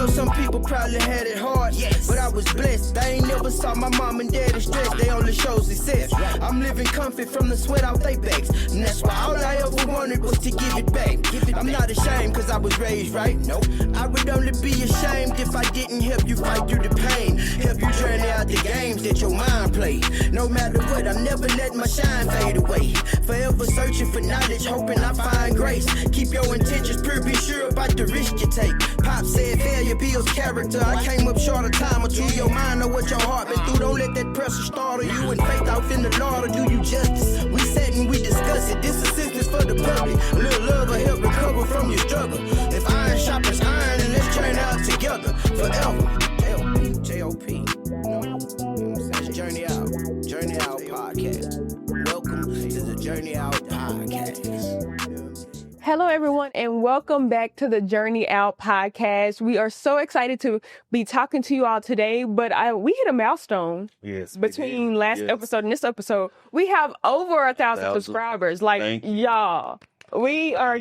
know some people probably had it hard, but I was blessed. I ain't never saw my mom and daddy stressed. They only show success. I'm living comfy from the sweat out they backs, and that's why all I ever wanted was to give it back. I'm not ashamed cause I was raised right. I would only be ashamed if I didn't help you fight through the pain, help you journey out the games that your mind played. No matter what, I'm never letting my shine fade away. Forever searching for knowledge, hoping I find grace. Keep your intentions pure, be sure about the risk you take. Pop said failure builds character. I came up short a time or two. Your mind know what your heart been through. Don't let that pressure startle you, and faith out in the Lord will do you justice. We sat and we discuss it. This assistance for the public. A little love will help recover from your struggle. If iron sharpens iron, and let's turn out together forever. J.O.P. Journey Out Podcast. Welcome to the Journey Out Podcast. Hello, everyone, and welcome back to the Journey Out Podcast. We are so excited to be talking to you all today, but we hit a milestone between last episode and this episode. We have over 1,000 subscribers. Like, y'all, we're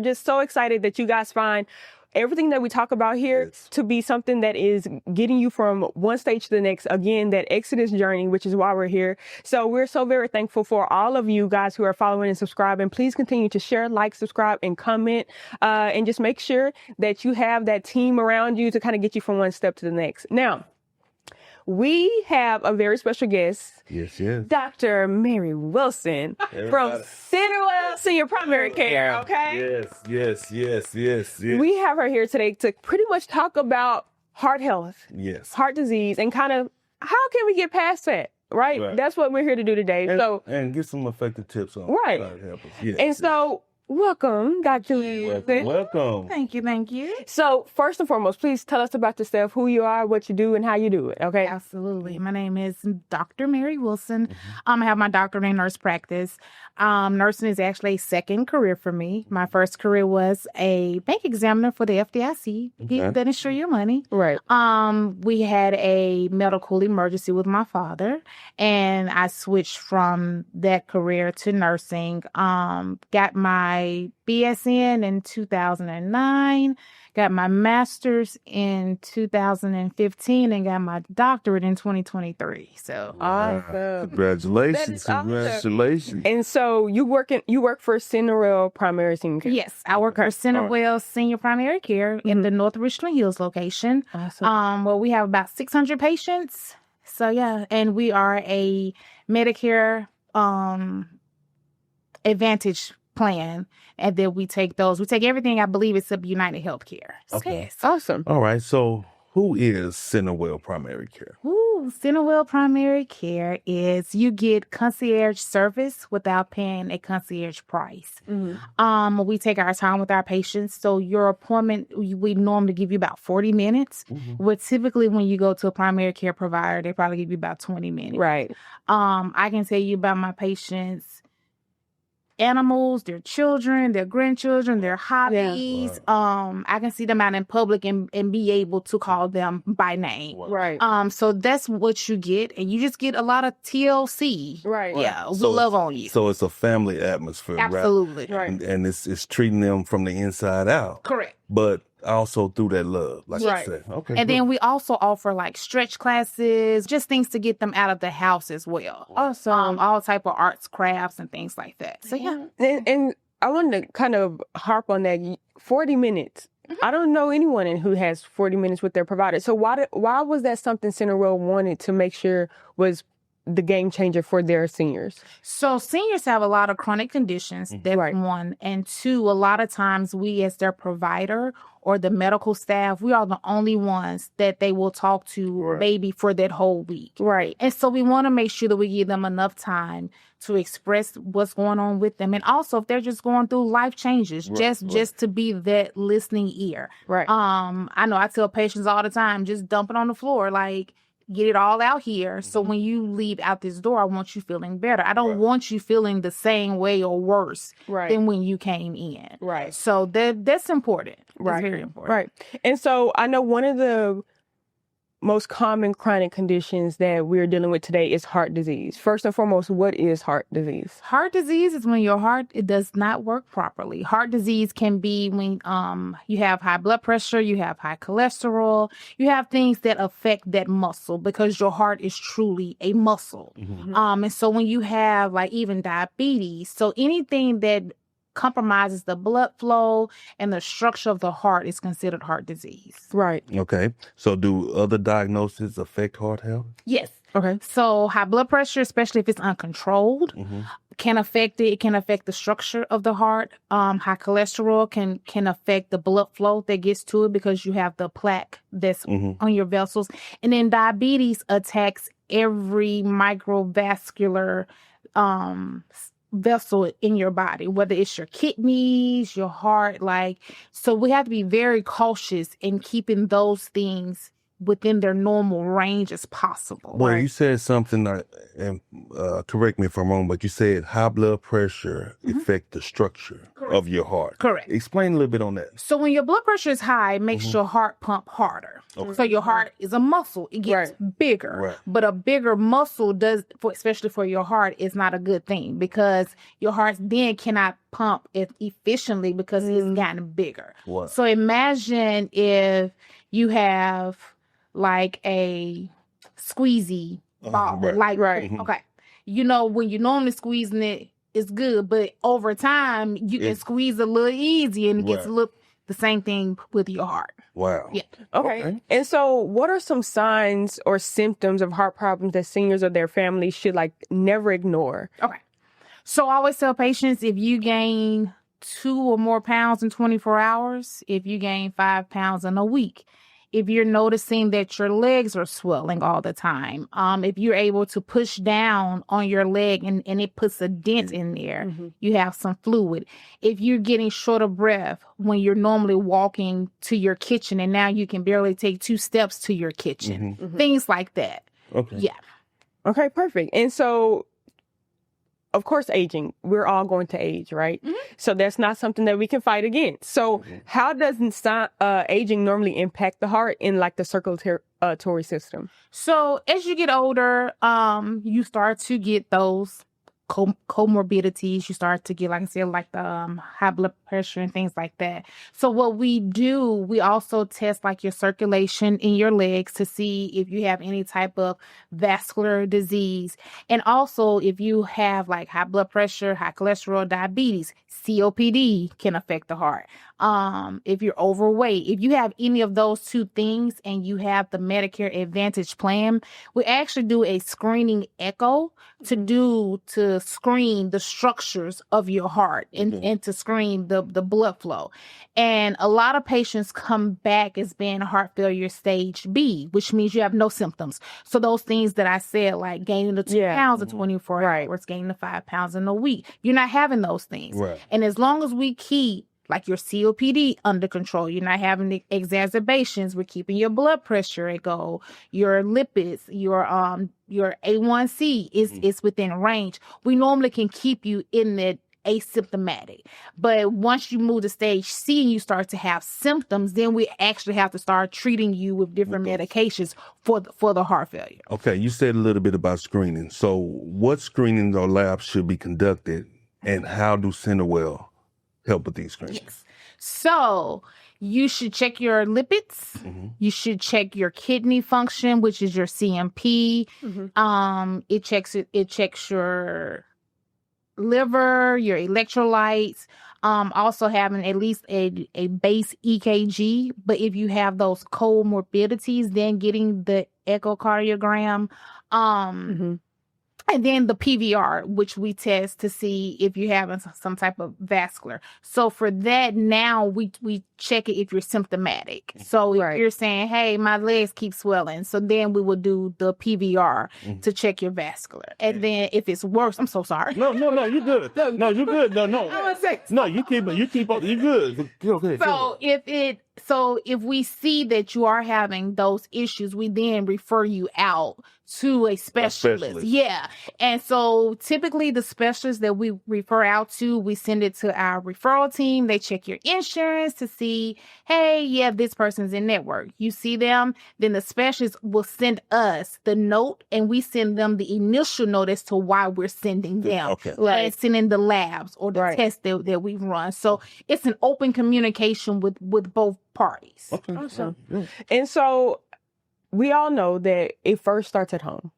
just so excited that you guys find everything that we talk about here to be something that is getting you from one stage to the next. Again, that Exodus journey, which is why we're here. So we're so very thankful for all of you guys who are following and subscribing. Please continue to share, like, subscribe, and comment. And just make sure that you have that team around you to kind of get you from one step to the next. Now, we have a very special guest. Yes. Dr. Mary Wilson from CenterWell Senior Primary Care, okay? Yes. We have her here today to pretty much talk about heart health, heart disease, and kind of how can we get past that, right? That's what we're here to do today. And get some effective tips on how to help us. So welcome, Dr. Wilson. Welcome. Thank you. So first and foremost, please tell us about yourself, who you are, what you do, and how you do it, okay? Absolutely. My name is Dr. Mary Wilson. I have my doctorate in nurse practice. Nursing is actually a second career for me. My first career was a bank examiner for the FDIC. That insure your money. Right. We had a medical emergency with my father, and I switched from that career to nursing. Got my BSN in 2009, got my master's in 2015, and got my doctorate in 2023. So awesome. Congratulations. Congratulations. And so you work for CenterWell Primary Senior Care? Yes, I work for CenterWell Senior Primary Care in the North Richland Hills location. Awesome. Well, we have about 600 patients. So yeah, and we are a Medicare Advantage plan, and then we take everything, I believe, except United Healthcare. Okay. Yes. Awesome. All right. So who is CenterWell Primary Care? CenterWell Primary Care is you get concierge service without paying a concierge price. We take our time with our patients. So your appointment, we normally give you about 40 minutes. But typically when you go to a primary care provider, they probably give you about 20 minutes. Right. I can tell you about my patients' animals, their children, their grandchildren, their hobbies. I can see them out in public and be able to call them by name. Right. So that's what you get, and you just get a lot of TLC. Right. Yeah, we So love on you. So it's a family atmosphere, Absolutely. Right. And it's treating them from the inside out. Correct. But also through that love, like you said. Okay. And then we also offer like stretch classes, just things to get them out of the house as well. Awesome. All type of arts, crafts, and things like that. So yeah. And I wanted to kind of harp on that 40 minutes. I don't know anyone who has 40 minutes with their provider. So why was that something CenterWell wanted to make sure was the game changer for their seniors? So seniors have a lot of chronic conditions. That's one. And two, a lot of times we as their provider or the medical staff, we are the only ones that they will talk to maybe for that whole week. Right. And so we want to make sure that we give them enough time to express what's going on with them. And also if they're just going through life changes, just to be that listening ear. Right. I know I tell patients all the time, just dump it on the floor, like, get it all out here. So when you leave out this door, I want you feeling better. I don't want you feeling the same way or worse than when you came in. Right. So that's important. Right. It's very important. Right. And so I know one of the most common chronic conditions that we're dealing with today is heart disease. First and foremost, what is heart disease? Heart disease is when your heart it does not work properly. Heart disease can be when you have high blood pressure, you have high cholesterol, you have things that affect that muscle because your heart is truly a muscle. And so when you have like even diabetes, so anything that compromises the blood flow and the structure of the heart is considered heart disease. Right. Okay. So do other diagnoses affect heart health? Yes. Okay. So high blood pressure, especially if it's uncontrolled, can affect it. It can affect the structure of the heart. High cholesterol can affect the blood flow that gets to it because you have the plaque that's on your vessels. And then diabetes attacks every microvascular vessel in your body, whether it's your kidneys, your heart, so we have to be very cautious in keeping those things within their normal range as possible. Well, you said something, and correct me if I'm wrong, but you said high blood pressure affect the structure of your heart. Correct. Explain a little bit on that. So when your blood pressure is high, it makes your heart pump harder. Okay. So your heart is a muscle. It gets bigger. Right. But a bigger muscle especially for your heart, is not a good thing because your heart then cannot pump it efficiently because it's gotten bigger. What? So imagine if you have like a squeezy ball. Okay. You know, when you're normally squeezing it, it's good, but over time you can squeeze a little easy and it gets the same thing with your heart. Wow. Yeah. Okay. And so what are some signs or symptoms of heart problems that seniors or their families should never ignore? Okay. So I always tell patients, if you gain 2 or more pounds in 24 hours, if you gain 5 pounds in a week, if you're noticing that your legs are swelling all the time, if you're able to push down on your leg and it puts a dent in there, you have some fluid. If you're getting short of breath when you're normally walking to your kitchen and now you can barely take 2 steps to your kitchen, things like that. Okay. Yeah. Okay, perfect. And so, of course, aging. We're all going to age, right? So that's not something that we can fight against. So how does aging normally impact the heart in the circulatory system? So as you get older, you start to get those comorbidities. You start to get, like I said, the high blood pressure and things like that. So what we do, we also test your circulation in your legs to see if you have any type of vascular disease. And also if you have high blood pressure, high cholesterol, diabetes, COPD can affect the heart. If you're overweight, if you have any of those 2 things and you have the Medicare Advantage plan, we actually do a screening echo to screen the structures of your heart and to screen the blood flow. And a lot of patients come back as being heart failure stage B, which means you have no symptoms. So those things that I said, like gaining the 2 pounds in 24 hours, gaining the 5 pounds in a week, you're not having those things. Right. And as long as we keep your COPD under control, you're not having the exacerbations, we're keeping your blood pressure at goal, your lipids, your A1C is within range. We normally can keep you in that asymptomatic. But once you move to stage C and you start to have symptoms, then we actually have to start treating you with different medications for the heart failure. Okay, you said a little bit about screening. So what screenings or labs should be conducted and how do CenterWell help with these screenings? Yes. So you should check your lipids. You should check your kidney function, which is your CMP. It checks your liver, your electrolytes, also having at least a base EKG. But if you have those comorbidities, then getting the echocardiogram, and then the PVR, which we test to see if you're having some type of vascular. So for that, now we check it if you're symptomatic. So if you're saying, hey, my legs keep swelling, so then we will do the PVR to check your vascular. And then if it's worse, I'm so sorry. No, you're good. No, you're good. No. No, you keep up. You're good. Okay. So if we see that you are having those issues, we then refer you out to a specialist. Yeah. And so typically the specialists that we refer out to, we send it to our referral team. They check your insurance to see, hey, yeah, this person's in network. You see them, then the specialist will send us the note, and we send them the initial note as to why we're sending them. Okay. And sending the labs or the tests that we've run. So it's an open communication with both parties. Okay. Awesome. Yeah. And so we all know that it first starts at home.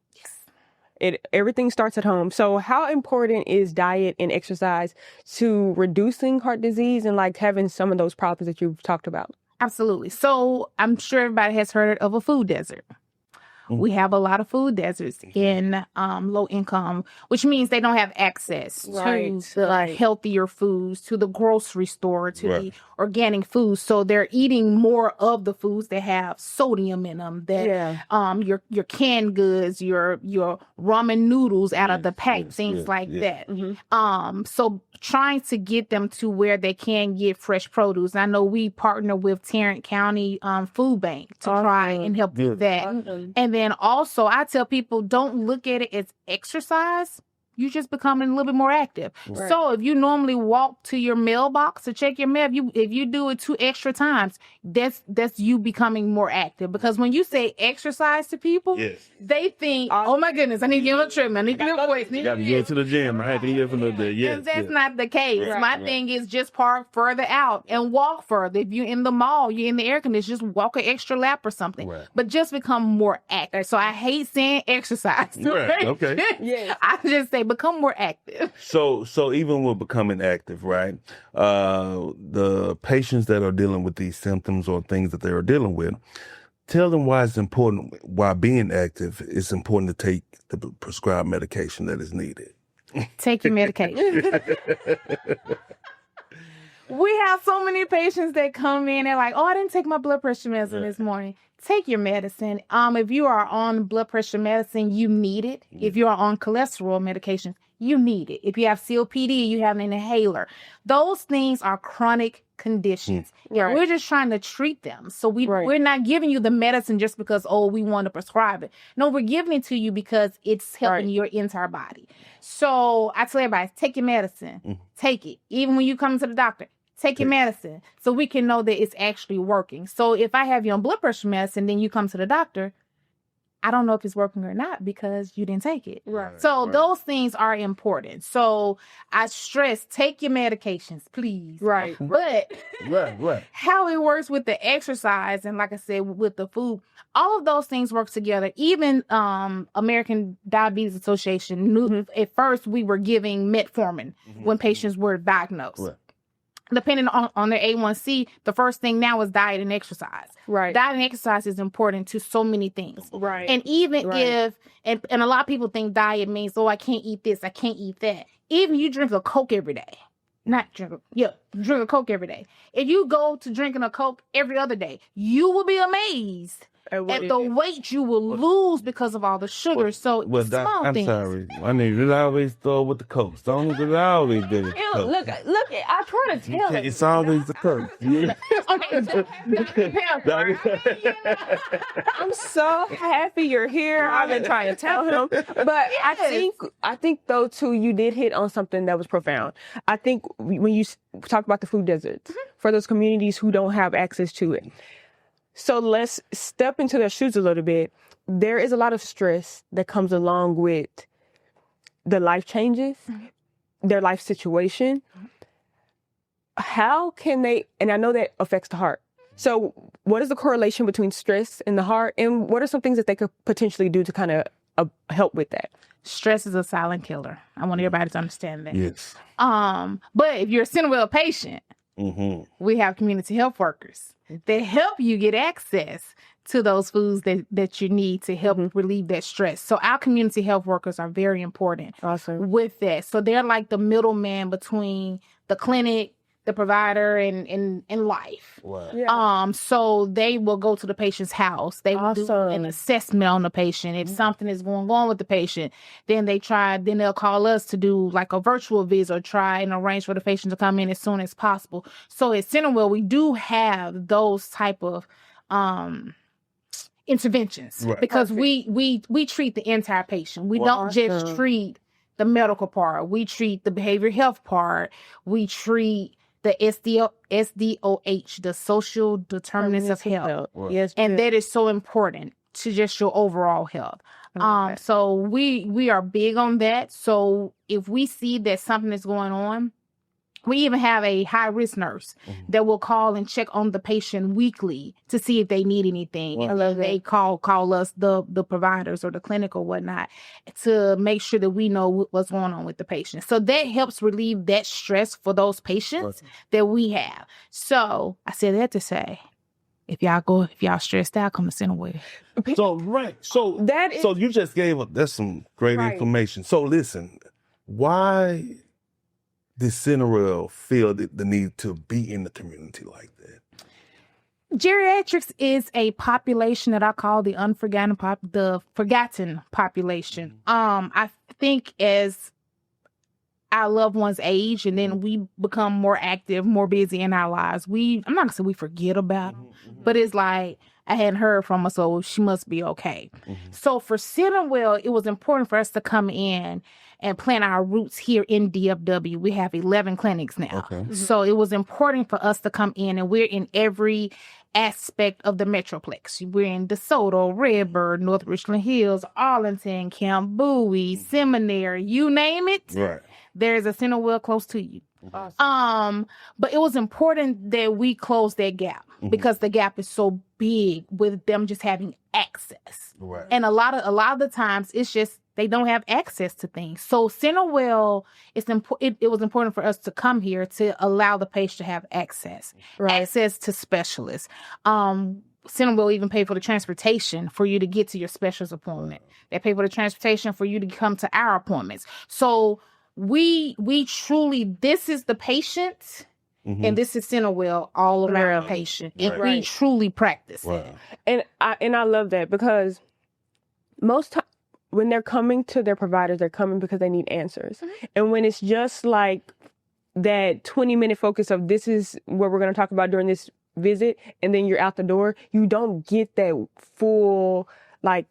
Yes. Everything starts at home. So how important is diet and exercise to reducing heart disease and like having some of those problems that you've talked about? Absolutely. So I'm sure everybody has heard of a food desert. We have a lot of food deserts in low income, which means they don't have access to the healthier foods, to the grocery store, to the organic foods. So they're eating more of the foods that have sodium in them, that your canned goods, your ramen noodles out of the pack, things like that. So trying to get them to where they can get fresh produce. I know we partner with Tarrant County Food Bank to try and help with that. And then also, I tell people, don't look at it as exercise. You just becoming a little bit more active. So if you normally walk to your mailbox to check your mail, if you do it 2 extra times, that's you becoming more active. Because when you say exercise to people, they think, oh my goodness, I need to get on a treadmill. I need to get on weights. You got to get to the gym. I had to get from the day. And that's not the case. My thing is just park further out and walk further. If you're in the mall, you're in the air conditioner, just walk an extra lap or something. But just become more active. So I hate saying exercise. Okay. I just say become more active. So even with becoming active, right? The patients that are dealing with these symptoms or things that they are dealing with, tell them why it's important, why being active is important to take the prescribed medication that is needed. Take your medication. We have so many patients that come in and like, oh, I didn't take my blood pressure medicine this morning. Take your medicine. If you are on blood pressure medicine, you need it. If you are on cholesterol medication, you need it. If you have COPD, you have an inhaler. Those things are chronic conditions. We're just trying to treat them. So we're not giving you the medicine just because, we want to prescribe it. No, we're giving it to you because it's helping your entire body. So I tell everybody, take your medicine. Take it. Even when you come to the doctor, take your medicine so we can know that it's actually working. So if I have you on blood pressure medicine, then you come to the doctor, I don't know if it's working or not because you didn't take it. So those things are important. So I stress, take your medications, please. But how it works with the exercise and like I said, with the food, all of those things work together. Even American Diabetes Association knew at first we were giving metformin when patients were diagnosed. Depending on their A1C, the first thing now is diet and exercise. Diet and exercise is important to so many things. And even if, and a lot of people think diet means, I can't eat this, I can't eat that. Even you drink a Coke every day. Drink a Coke every day. If you go to drinking a Coke every other day, you will be amazed at the weight you will lose because of all the sugar. So small things. I'm sorry. My nigga, I always throw with the Coke. Don't I always did it. Look, I try to tell him. It's always the Coke. I'm so happy you're here. I've been trying to tell him. But I think though too, you did hit on something that was profound. I think when you talk about the food deserts, for those communities who don't have access to it. So let's step into their shoes a little bit. There is a lot of stress that comes along with the life changes, their life situation. How can they, and I know that affects the heart. So what is the correlation between stress and the heart? And what are some things that they could potentially do to kind of help with that? Stress is a silent killer. I want everybody to understand that. Yes. But if you're a CenterWell patient, we have community health workers that help you get access to those foods that you need to help relieve that stress. So our community health workers are very important with that. So they're like the middleman between the clinic, the provider, and life. So they will go to the patient's house. They will do an assessment on the patient. If something is going on with the patient, then they'll call us to do like a virtual visit or try and arrange for the patient to come in as soon as possible. So at CenterWell, we do have those type of interventions, Right. because we treat the entire patient. We don't just treat the medical part. We treat the behavioral health part. We treat the SDOH, the social determinants of health. Right. Yes, and that is so important to just your overall health. So we are big on that. So if we see that something is going on, we even have a high-risk nurse that will call and check on the patient weekly to see if they need anything. Wow. And then they call us, the providers or the clinic or whatnot, to make sure that we know what's going on with the patient. So that helps relieve that stress for those patients that we have. So I said that to say, if y'all stressed out, come to CenterWell. So you just gave up. That's some great information. So listen, why did CenterWell feel the need to be in the community like that? Geriatrics is a population that I call the forgotten population. I think as our loved ones age and then we become more active, more busy in our lives, I'm not gonna say we forget about them, but it's like, I hadn't heard from her, so she must be okay. So for CenterWell, it was important for us to come in and plant our roots here in DFW. We have 11 clinics now. So it was important for us to come in, and we're in every aspect of the Metroplex. We're in DeSoto, Redbird, North Richland Hills, Arlington, Camp Bowie, Seminary, you name it. Right. There's a CenterWell close to you. Awesome. But it was important that we close that gap because the gap is so big with them just having access. Right. And a lot of the times it's just they don't have access to things. So CenterWell, it was important for us to come here to allow the patient to have access to specialists. CenterWell even pay for the transportation for you to get to your specialist appointment. They pay for the transportation for you to come to our appointments. So we truly, this is the patient, and this is CenterWell all around the patient. And we truly practice it. And I love that, because most times when they're coming to their providers, they're coming because they need answers. And when it's just like that 20-minute focus of this is what we're going to talk about during this visit, and then you're out the door, you don't get that full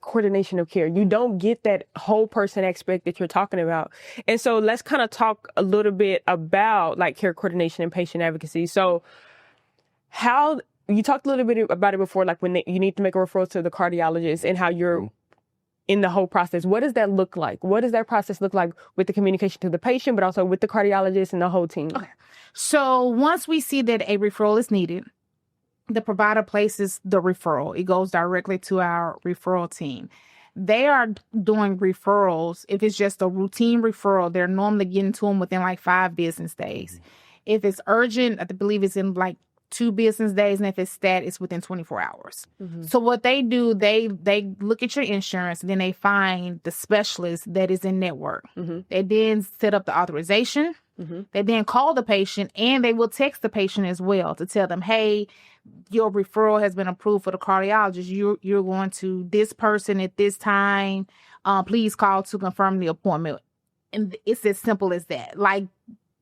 coordination of care. You don't get that whole person aspect that you're talking about. And so let's kind of talk a little bit about care coordination and patient advocacy. So how you talked a little bit about it before, when you need to make a referral to the cardiologist and how you're in the whole process. What does that look like? What does that process look like with the communication to the patient, but also with the cardiologist and the whole team? Okay. So once we see that a referral is needed, the provider places the referral. It goes directly to our referral team. They are doing referrals. If it's just a routine referral, they're normally getting to them within 5 business days. If it's urgent, I believe it's in 2 business days, and if it's stat, it's within 24 hours. So what they do, they look at your insurance, and then they find the specialist that is in network. They then set up the authorization. They then call the patient, and they will text the patient as well to tell them, hey, your referral has been approved for the cardiologist. You're going to this person at this time. Please call to confirm the appointment. And it's as simple as that.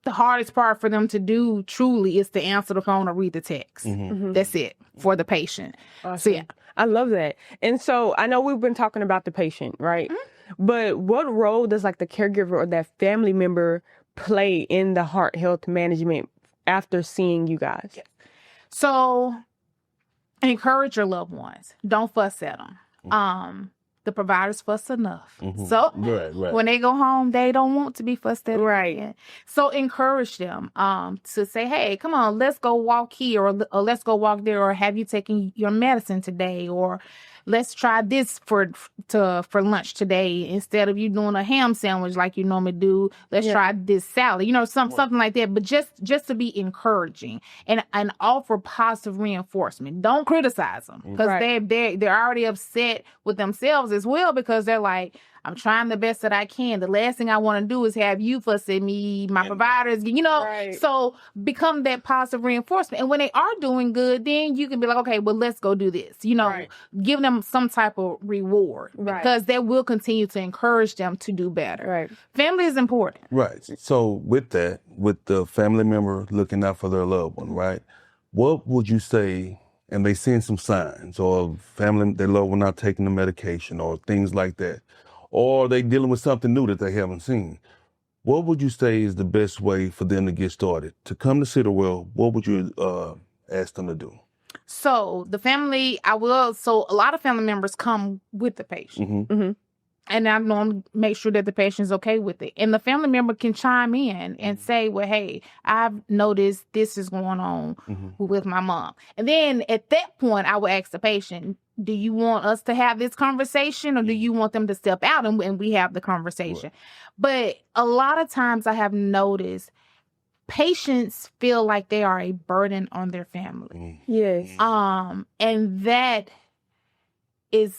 The hardest part for them to do truly is to answer the phone or read the text. That's it for the patient. Awesome. So yeah. I love that. And so I know we've been talking about the patient, right? But what role does the caregiver or that family member play in the heart health management after seeing you guys? So encourage your loved ones. Don't fuss at them. The providers fuss enough. So when they go home, they don't want to be fussed at. Again. So encourage them to say, hey, come on, let's go walk here, or let's go walk there, or have you taken your medicine today, or let's try this for lunch today. Instead of you doing a ham sandwich like you normally do, let's try this salad. Something like that. But just to be encouraging and offer positive reinforcement. Don't criticize them, because they're already upset with themselves as well, because they're like, I'm trying the best that I can. The last thing I want to do is have you fuss at me, my providers, So become that positive reinforcement. And when they are doing good, then you can be like, okay, well, let's go do this. Give them some type of reward, because that will continue to encourage them to do better. Family is important. So with that, with the family member looking out for their loved one, what would you say and they send some signs, or family, their loved one not taking the medication, or things like that, or they dealing with something new that they haven't seen, what would you say is the best way for them to get started? To come to CenterWell, what would you ask them to do? So a lot of family members come with the patient. Mm-hmm. And I normally make sure that the patient's okay with it. And the family member can chime in and say, well, hey, I've noticed this is going on with my mom. And then at that point, I will ask the patient, do you want us to have this conversation, or do you want them to step out and we have the conversation? Right. But a lot of times I have noticed patients feel like they are a burden on their family. Yes. And that is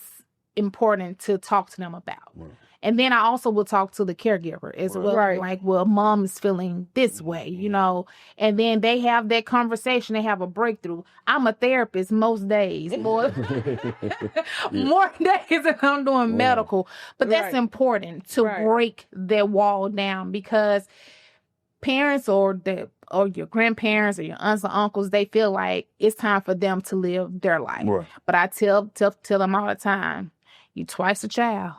important to talk to them about. Right. And then I also will talk to the caregiver as well. Right. Like, well, mom is feeling this way, you know, and then they have that conversation. They have a breakthrough. I'm a therapist most days, more days than I'm doing medical. But that's important to break that wall down, because parents or your grandparents or your aunts or uncles, they feel like it's time for them to live their life. Right. But I tell them all the time, you twice a child.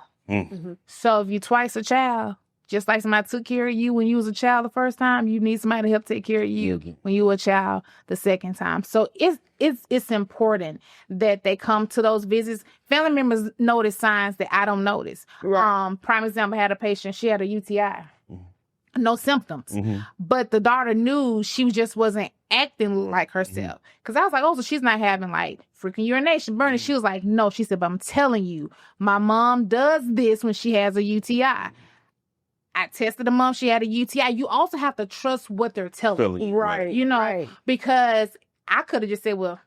So if you twice a child, just like somebody took care of you when you was a child the first time, you need somebody to help take care of you when you were a child the second time. So it's important that they come to those visits. Family members notice signs that I don't notice. Right. Prime example, I had a patient, she had a UTI. No symptoms. But the daughter knew she just wasn't acting like herself. Because I was like, oh, so she's not having like freaking urination, burning. She was like, no. She said, but I'm telling you, my mom does this when she has a UTI. I tested the mom, she had a UTI. You also have to trust what they're telling you. Right. You know, because I could have just said, well,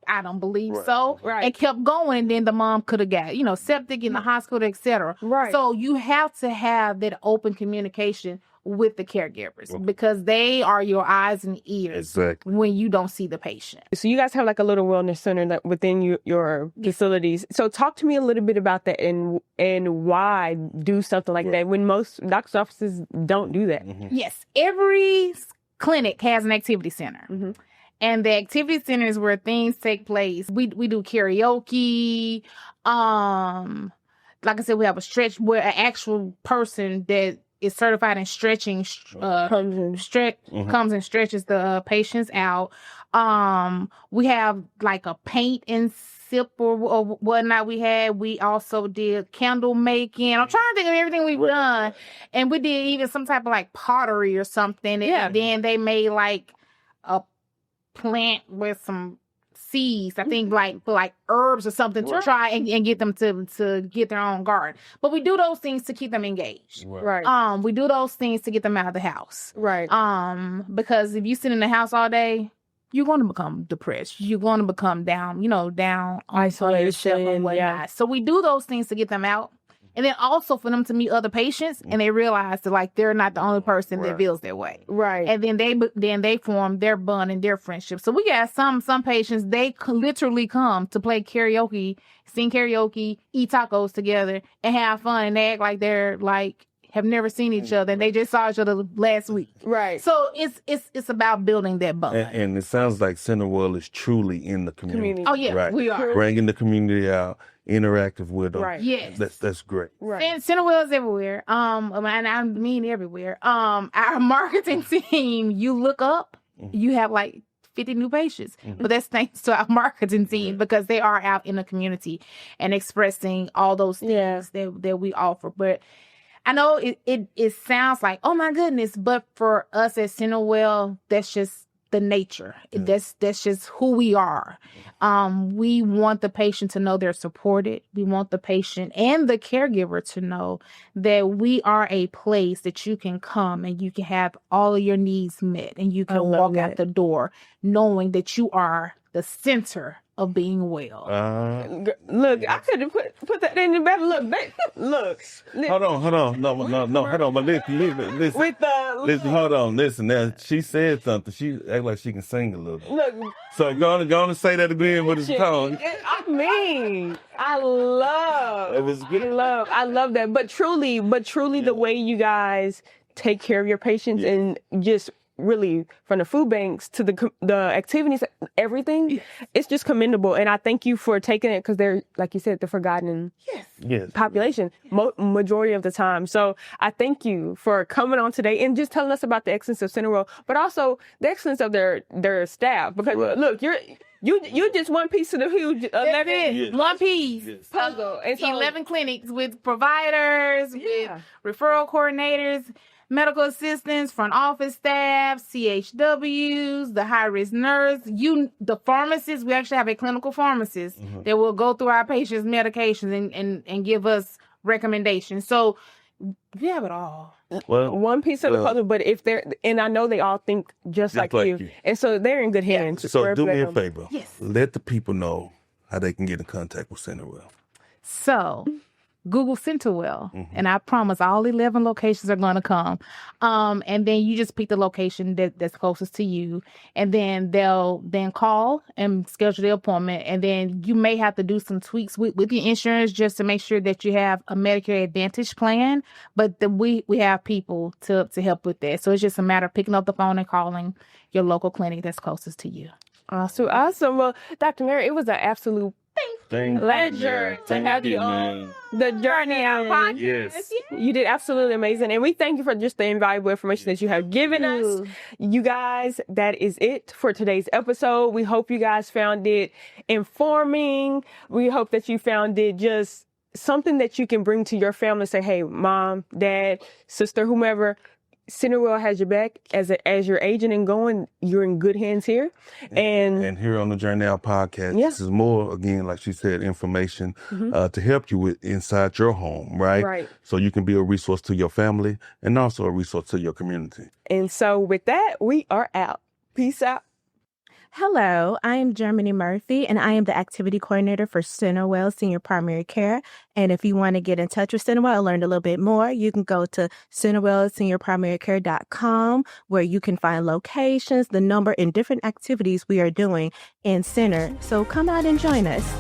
I don't believe so. Right. And kept going. And then the mom could have got, septic in the hospital, etc. Right. So you have to have that open communication with the caregivers, because they are your eyes and ears when you don't see the patient. So you guys have like a little wellness center that within your facilities. So talk to me a little bit about that and why do something like that when most doctor's offices don't do that. Yes. Every clinic has an activity center. And the activity center is where things take place. We do karaoke. Like I said, we have a stretch where an actual person that is certified in stretching comes and stretches the patients out. We have like a paint and sip or whatnot we had. We also did candle making. I'm trying to think of everything we've done. And we did even some type of like pottery or something. And then they made like a plant with some seeds, I think like herbs or something to try and get them to get their own garden. But we do those things to keep them engaged. Right. We do those things to get them out of the house. Right. Because if you sit in the house all day, you're going to become depressed. You're going to become down on yourself and whatnot. Yeah. So we do those things to get them out. And then also for them to meet other patients and they realize that like they're not the only person that feels that way. Right. And then they form their bond and their friendship. So we got some patients, they literally come to play karaoke, sing karaoke, eat tacos together and have fun, and they act like they're like have never seen each other and they just saw each other last week. Right. So it's about building that bond. And it sounds like CenterWell is truly in the community. Oh yeah, we are. Bringing the community out, interactive with them. Right. Yes. That's great. Right. And CenterWell is everywhere. And I mean everywhere. Our marketing team, you look up, you have like 50 new patients. But that's thanks to our marketing team because they are out in the community and expressing all those things that we offer. But I know it sounds like, oh my goodness, but for us at CenterWell, that's just the nature. That's just who we are. We want the patient to know they're supported. We want the patient and the caregiver to know that we are a place that you can come and you can have all of your needs met and you can walk out the door knowing that you are the center of being well. Look, I could have put that in the back. Look. Hold on. No. Hold on. But listen. Hold on. Listen. Now she said something. She act like she can sing a little. Look. So go on and say that again with his tone. I love that. But truly, the way you guys take care of your patients and just really from the food banks to the activities, everything. It's just commendable. And I thank you for taking it because they're, like you said, the forgotten population majority of the time. So I thank you for coming on today and just telling us about the excellence of CenterWell, but also the excellence of their staff. Because look, you're just one piece of the huge 11 one piece puzzle. And so, 11 clinics with providers, with referral coordinators, medical assistants, front office staff, CHWs, the high-risk nurse, the pharmacists. We actually have a clinical pharmacist that will go through our patients' medications and give us recommendations. So we have it all. Well, one piece of the puzzle, but if and I know they all think just like you. And so they're in good hands. Yeah. So do me a favor. Yes. Let the people know how they can get in contact with CenterWell. So Google CenterWell, and I promise all 11 locations are going to come. And then you just pick the location that's closest to you, and then they'll then call and schedule the appointment. And then you may have to do some tweaks with your insurance just to make sure that you have a Medicare Advantage plan. But we have people to help with that. So it's just a matter of picking up the phone and calling your local clinic that's closest to you. Awesome. Well, Dr. Mary, it was an absolute pleasure to have you on the Journey Out podcast. Yes. You did absolutely amazing. And we thank you for just the invaluable information that you have given us. You guys, that is it for today's episode. We hope you guys found it informing. We hope that you found it just something that you can bring to your family and say, hey, mom, dad, sister, whomever, CenterWell has your back. As you're aging and going, you're in good hands here. And here on the Journey Out podcast, this is more, again, like she said, information to help you with inside your home, right? Right. So you can be a resource to your family and also a resource to your community. And so with that, we are out. Peace out. Hello, I am Germany Murphy, and I am the activity coordinator for CenterWell Senior Primary Care. And if you want to get in touch with CenterWell and learn a little bit more, you can go to CenterWellSeniorPrimaryCare.com, where you can find locations, the number, and different activities we are doing in Center. So come out and join us.